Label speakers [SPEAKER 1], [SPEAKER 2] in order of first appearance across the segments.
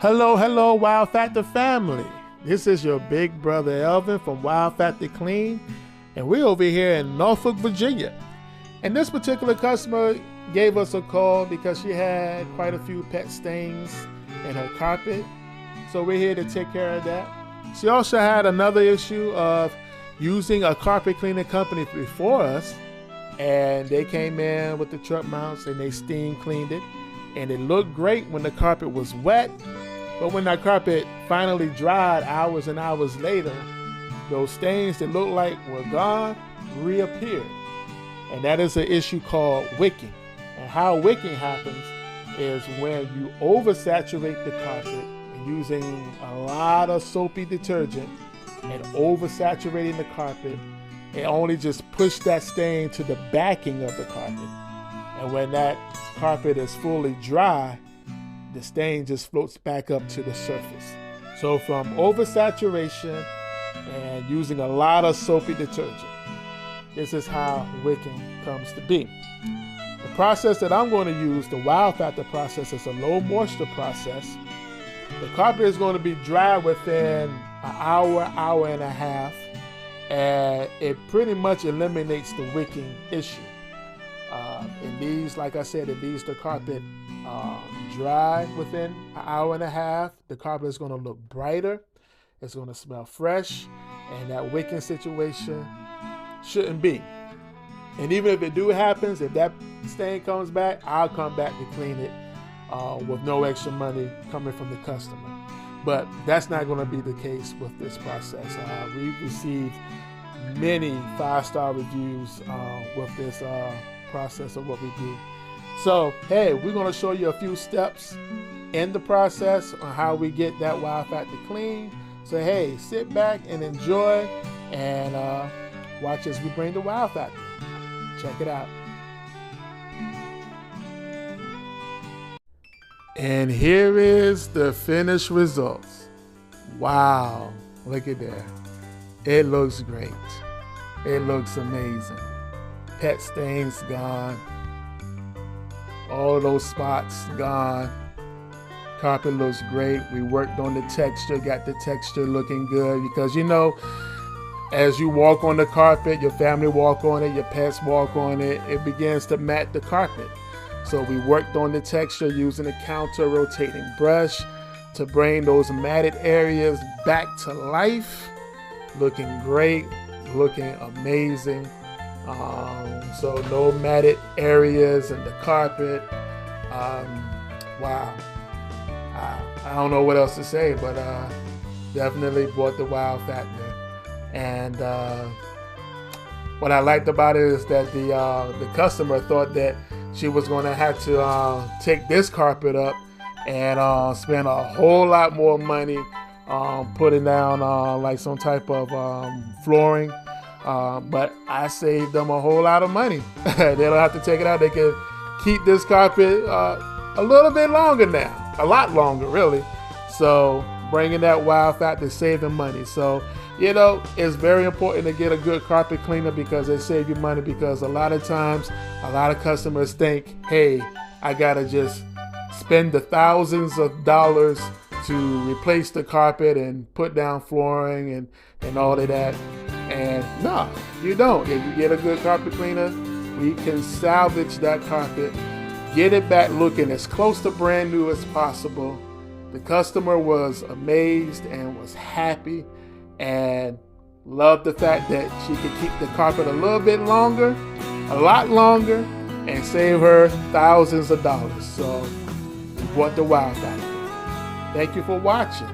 [SPEAKER 1] Hello, hello, Wow Factor family. This is your big brother Elvin from Wow Factor Clean, and we're over here in Norfolk, Virginia. And this particular customer gave us a call because she had quite a few pet stains in her carpet. So we're here to take care of that. She also had another issue of using a carpet cleaning company before us, and they came in with the truck mounts and they steam cleaned it. And it looked great when the carpet was wet, but when that carpet finally dried hours and hours later, those stains that looked like were gone reappeared. And that is an issue called wicking. And how wicking happens is when you oversaturate the carpet using a lot of soapy detergent and oversaturating the carpet, and only just push that stain to the backing of the carpet. And when that carpet is fully dry, the stain just floats back up to the surface. So from oversaturation and using a lot of soapy detergent, this is how wicking comes to be. The process that I'm going to use, the Wow Factor process, is a low moisture process. The carpet is going to be dry within an hour, hour and a half, and it pretty much eliminates the wicking issue. In these, like I said, it leaves the carpet dry within an hour and a half. The carpet is going to look brighter. It's going to smell fresh, and that wicking situation shouldn't be. And even if it do happens, if that stain comes back, I'll come back to clean it with no extra money coming from the customer. But that's not going to be the case with this process. We've received many 5-star reviews with this process of what we do. So, hey, we're going to show you a few steps in the process on how we get that Wow Factor clean. So, hey, sit back and enjoy and watch as we bring the Wow Factor. Check it out. And here is the finished results. Wow, look at that. It looks great. It looks amazing. Pet stains gone. All those spots gone. Carpet looks great. We worked on the texture, got the texture looking good, because you know, as you walk on the carpet, your family walk on it, your pets walk on it, it begins to mat the carpet. So we worked on the texture using a counter rotating brush to bring those matted areas back to life. Looking great, looking amazing. So no matted areas in the carpet. Wow. I don't know what else to say, but definitely bought the Wow Factor. And what I liked about it is that the customer thought that she was going to have to take this carpet up and spend a whole lot more money putting down like some type of flooring. But I saved them a whole lot of money. They don't have to take it out. They can keep this carpet a little bit longer now, a lot longer really. So bringing that Wow Factor, saving money. So, you know, it's very important to get a good carpet cleaner because they save you money, because a lot of times, a lot of customers think, hey, I gotta just spend the thousands of dollars to replace the carpet and put down flooring and all of that. And no, you don't. If you get a good carpet cleaner, we can salvage that carpet, get it back looking as close to brand new as possible. The customer was amazed and was happy and loved the fact that she could keep the carpet a little bit longer, a lot longer, and save her thousands of dollars. So we bought the Wow Factor. Thank you for watching.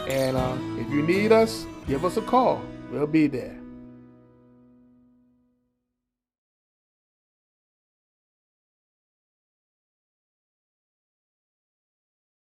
[SPEAKER 1] And if you need us, give us a call. We'll be there.